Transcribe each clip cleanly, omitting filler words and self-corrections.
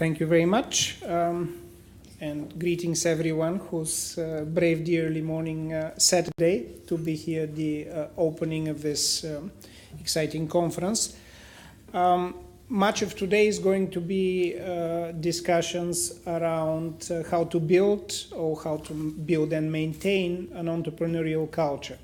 Thank you very much, and greetings everyone who's braved the early morning Saturday to be here at the opening of this exciting conference. Much of today is going to be discussions around how to build and maintain an entrepreneurial culture.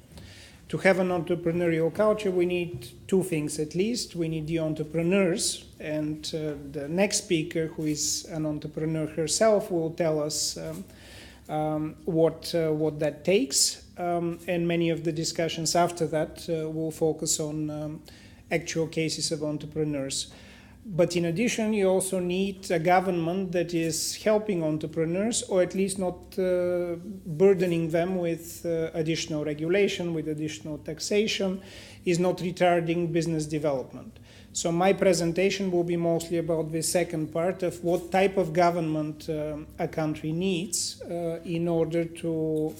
To have an entrepreneurial culture, we need two things at least. We need the entrepreneurs, and the next speaker, who is an entrepreneur herself, will tell us what that takes. And many of the discussions after that will focus on actual cases of entrepreneurs. But in addition, you also need a government that is helping entrepreneurs, or at least not burdening them with additional regulation, with additional taxation, is not retarding business development. So my presentation will be mostly about the second part of what type of government a country needs in order to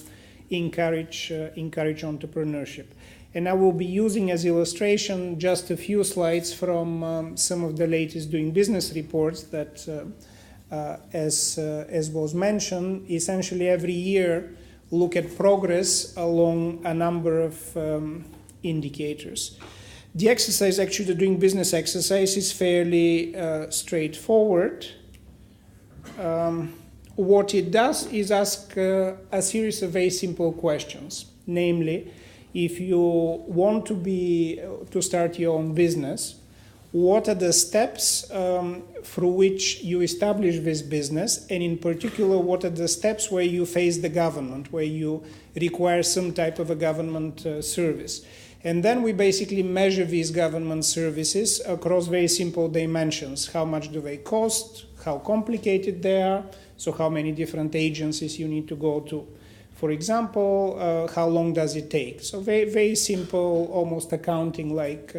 encourage entrepreneurship. And I will be using as illustration just a few slides from some of the latest Doing Business reports that, as was mentioned, essentially every year look at progress along a number of indicators. The exercise, actually the Doing Business exercise, is fairly straightforward. What it does is ask a series of very simple questions, namely, if you want to start your own business, what are the steps through which you establish this business, and in particular, what are the steps where you face the government, where you require some type of a government service. And then we basically measure these government services across very simple dimensions. How much do they cost? How complicated they are? So how many different agencies you need to go to? For example, how long does it take? So very, very simple, almost accounting-like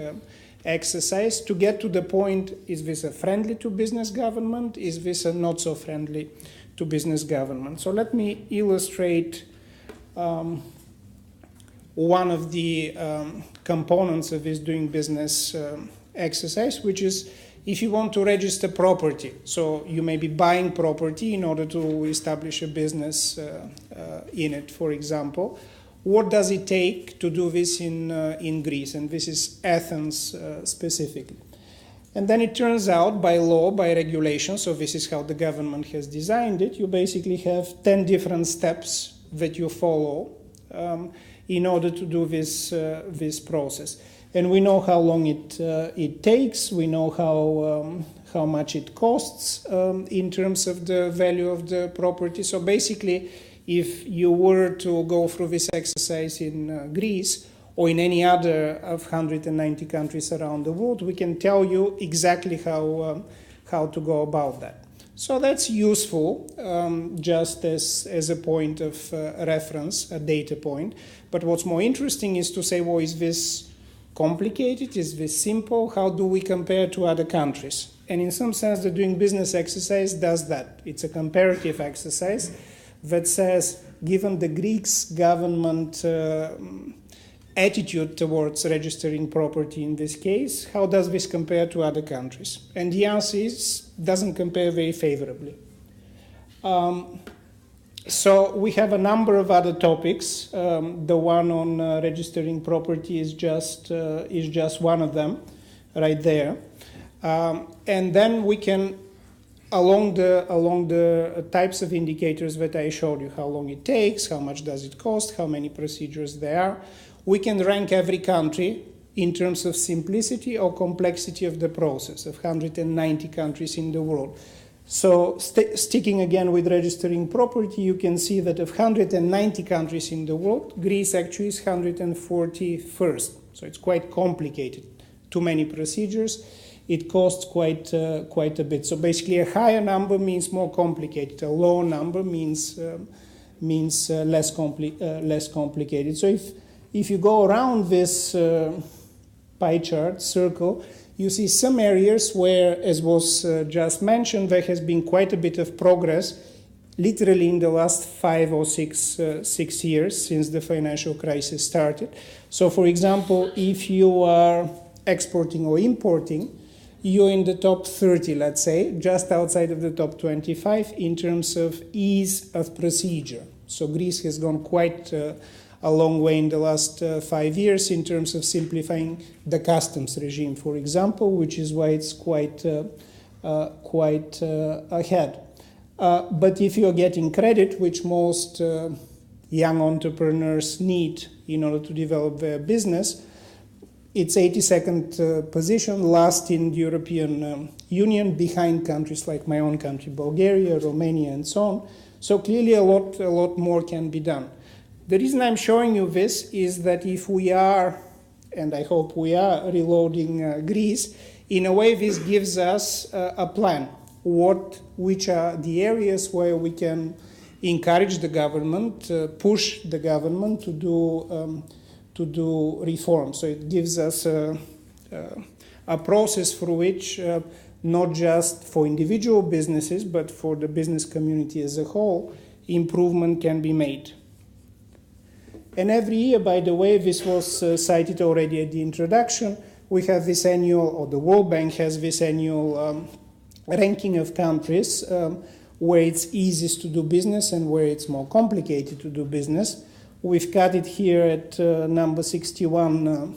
exercise to get to the point, is this a friendly to business government? Is this a not so friendly to business government? So let me illustrate one of the components of this Doing Business exercise, which is if you want to register property. So you may be buying property in order to establish a business in it, for example. What does it take to do this in Greece? And this is Athens specifically. And then it turns out by law, by regulation, so this is how the government has designed it, you basically have 10 different steps that you follow in order to do this process. And we know how long it takes. We know how much it costs in terms of the value of the property. So basically, if you were to go through this exercise in Greece or in any other of 190 countries around the world, we can tell you exactly how to go about that. So that's useful, just as a point of reference, a data point. But what's more interesting is to say, well, is this complicated? Is this simple? How do we compare to other countries? And in some sense, the Doing Business exercise does that. It's a comparative exercise that says, given the Greeks' government attitude towards registering property in this case, how does this compare to other countries? And the answer is, doesn't compare very favorably. So we have a number of other topics. The one on registering property is just one of them, right there. And then we can, along the types of indicators that I showed you, how long it takes, how much does it cost, how many procedures there are, we can rank every country in terms of simplicity or complexity of the process of 190 countries in the world. So sticking again with registering property, you can see that of 190 countries in the world, Greece actually is 141st. So it's quite complicated. Too many procedures. It costs quite a bit. So basically a higher number means more complicated. A lower number means less complicated. So if you go around this pie chart, circle, you see some areas where, as was just mentioned, there has been quite a bit of progress, literally in the last 5 or 6 years since the financial crisis started. So, for example, if you are exporting or importing, you're in the top 30, let's say, just outside of the top 25 in terms of ease of procedure. So Greece has gone quite a long way in the last 5 years in terms of simplifying the customs regime, for example, which is why it's quite ahead. But if you're getting credit, which most young entrepreneurs need in order to develop their business, it's 82nd position, last in the European Union, behind countries like my own country, Bulgaria, Romania, and so on. So clearly a lot more can be done. The reason I'm showing you this is that if we are, and I hope we are, reloading Greece, in a way this gives us a plan. Which are the areas where we can encourage the government, push the government to do reform. So it gives us a process for which not just for individual businesses, but for the business community as a whole, improvement can be made. And every year, by the way, this was cited already at the introduction, we have this annual, or the World Bank has this annual ranking of countries where it's easiest to do business and where it's more complicated to do business. We've got it here at number 61,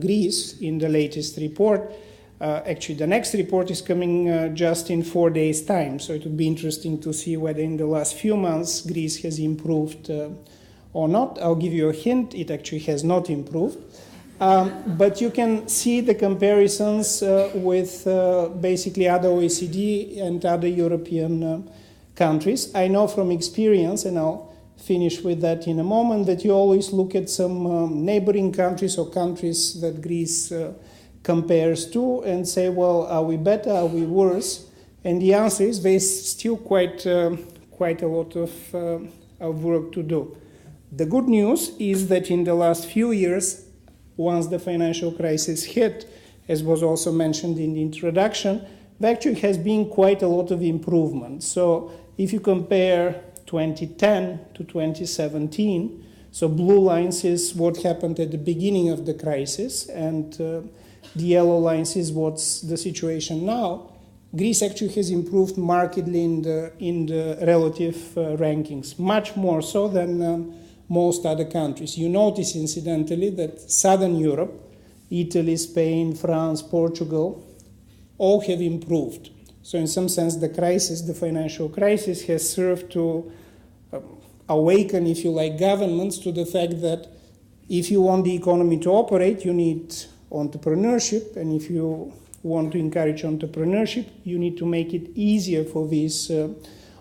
Greece, in the latest report. Actually, the next report is coming just in 4 days' time, so it would be interesting to see whether in the last few months Greece has improved or not. I'll give you a hint, it actually has not improved. But you can see the comparisons with basically other OECD and other European countries. I know from experience, and I'll finish with that in a moment, that you always look at some neighboring countries or countries that Greece compares to and say, well, are we better, are we worse? And the answer is there's still quite a lot of work to do. The good news is that in the last few years, once the financial crisis hit, as was also mentioned in the introduction, there actually has been quite a lot of improvement. So if you compare 2010 to 2017, so blue lines is what happened at the beginning of the crisis, and the yellow lines is what's the situation now. Greece actually has improved markedly in the relative rankings, much more so than most other countries. You notice, incidentally, that Southern Europe, Italy, Spain, France, Portugal, all have improved. So in some sense, the financial crisis, has served to awaken, if you like, governments to the fact that if you want the economy to operate, you need entrepreneurship, and if you want to encourage entrepreneurship, you need to make it easier for these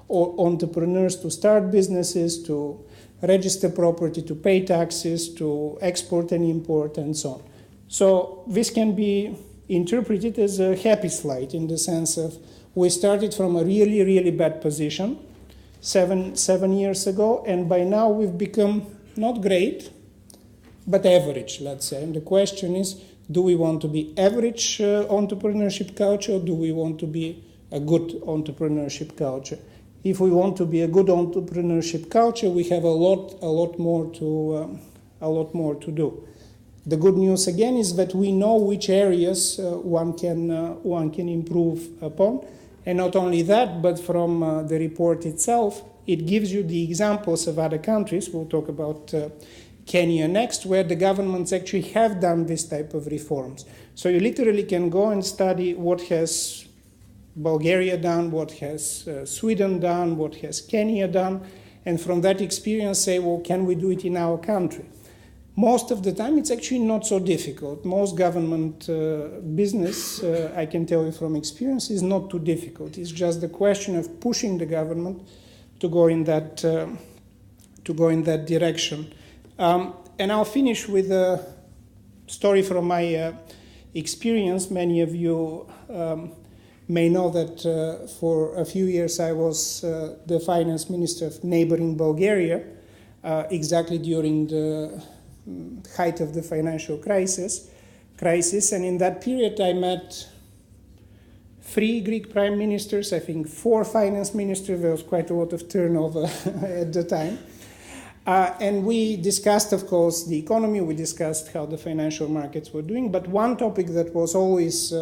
entrepreneurs to start businesses, to register property, to pay taxes, to export and import, and so on. So this can be interpreted as a happy slide in the sense of we started from a really, really bad position seven years ago, and by now we've become not great, but average, let's say. And the question is, do we want to be average entrepreneurship culture, or do we want to be a good entrepreneurship culture? If we want to be a good entrepreneurship culture, we have a lot more to do. The good news again is that we know which areas one can improve upon, and not only that, but from the report itself, it gives you the examples of other countries. We'll talk about Kenya next, where the governments actually have done this type of reforms. So you literally can go and study what has Bulgaria done, what has Sweden done, what has Kenya done, and from that experience say, well, can we do it in our country? Most of the time, it's actually not so difficult. Most government business, I can tell you from experience, is not too difficult. It's just the question of pushing the government to go in that direction. And I'll finish with a story from my experience. Many of you may know that for a few years I was the finance minister of neighboring Bulgaria, exactly during the height of the financial crisis. And in that period I met 3 Greek prime ministers, I think 4 finance ministers. There was quite a lot of turnover at the time. And we discussed, of course, the economy, we discussed how the financial markets were doing, but one topic that was always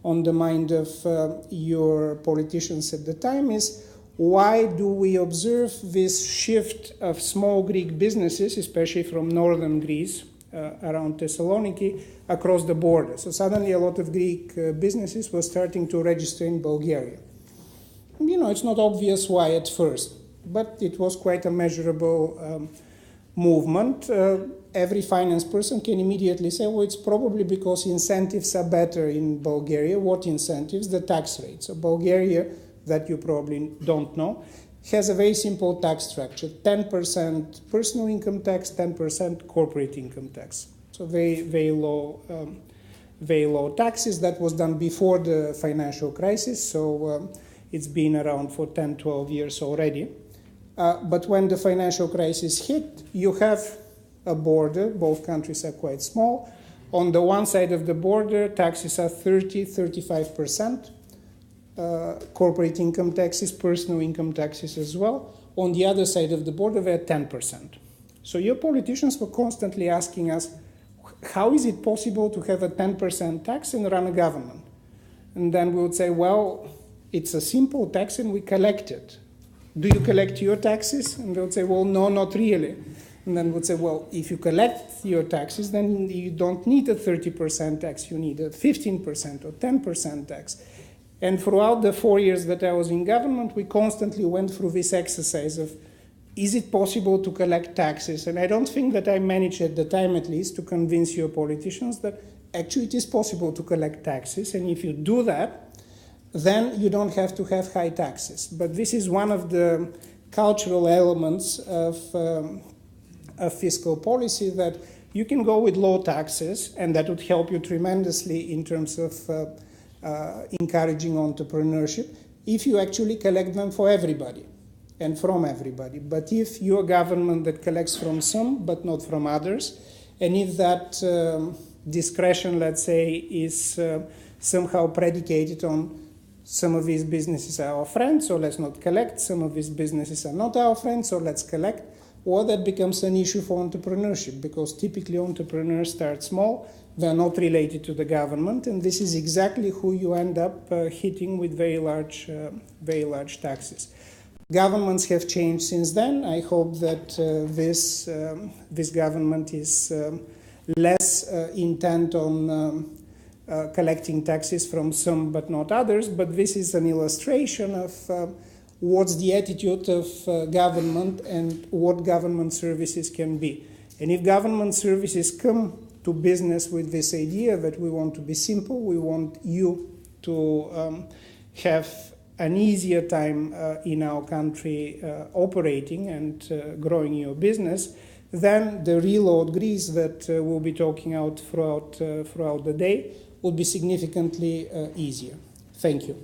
on the mind of your politicians at the time is, why do we observe this shift of small Greek businesses, especially from northern Greece, around Thessaloniki, across the border? So suddenly a lot of Greek businesses were starting to register in Bulgaria. It's not obvious why at first, but it was quite a measurable movement. Every finance person can immediately say, well, it's probably because incentives are better in Bulgaria. What incentives? The tax rate. So Bulgaria, that you probably don't know, has a very simple tax structure: 10% personal income tax, 10% corporate income tax. So very, very low taxes. That was done before the financial crisis, so it's been around for 10, 12 years already. But when the financial crisis hit, you have a border. Both countries are quite small. On the one side of the border, taxes are 30-35%. Corporate income taxes, personal income taxes as well. On the other side of the border, they're 10%. So your politicians were constantly asking us, how is it possible to have a 10% tax and run a government? And then we would say, well, it's a simple tax and we collect it. Do you collect your taxes? And they would say, well, no, not really. And then we'd say, well, if you collect your taxes, then you don't need a 30% tax. You need a 15% or 10% tax. And throughout the 4 years that I was in government, we constantly went through this exercise of, is it possible to collect taxes? And I don't think that I managed at the time, at least, to convince your politicians that actually it is possible to collect taxes. And if you do that, then you don't have to have high taxes. But this is one of the cultural elements of fiscal policy, that you can go with low taxes, and that would help you tremendously in terms of encouraging entrepreneurship, if you actually collect them for everybody and from everybody. But if you're a government that collects from some but not from others, and if that discretion, let's say, is somehow predicated on some of these businesses are our friends, so let's not collect, some of these businesses are not our friends, so let's collect, well, that becomes an issue for entrepreneurship, because typically entrepreneurs start small, they're not related to the government, and this is exactly who you end up hitting with very large taxes. Governments have changed since then. I hope that this government is less intent on collecting taxes from some but not others, but this is an illustration of what's the attitude of government and what government services can be. And if government services come to business with this idea that we want to be simple, we want you to have an easier time in our country operating and growing your business, then the reload Greece that we'll be talking out throughout the day would be significantly easier. Thank you.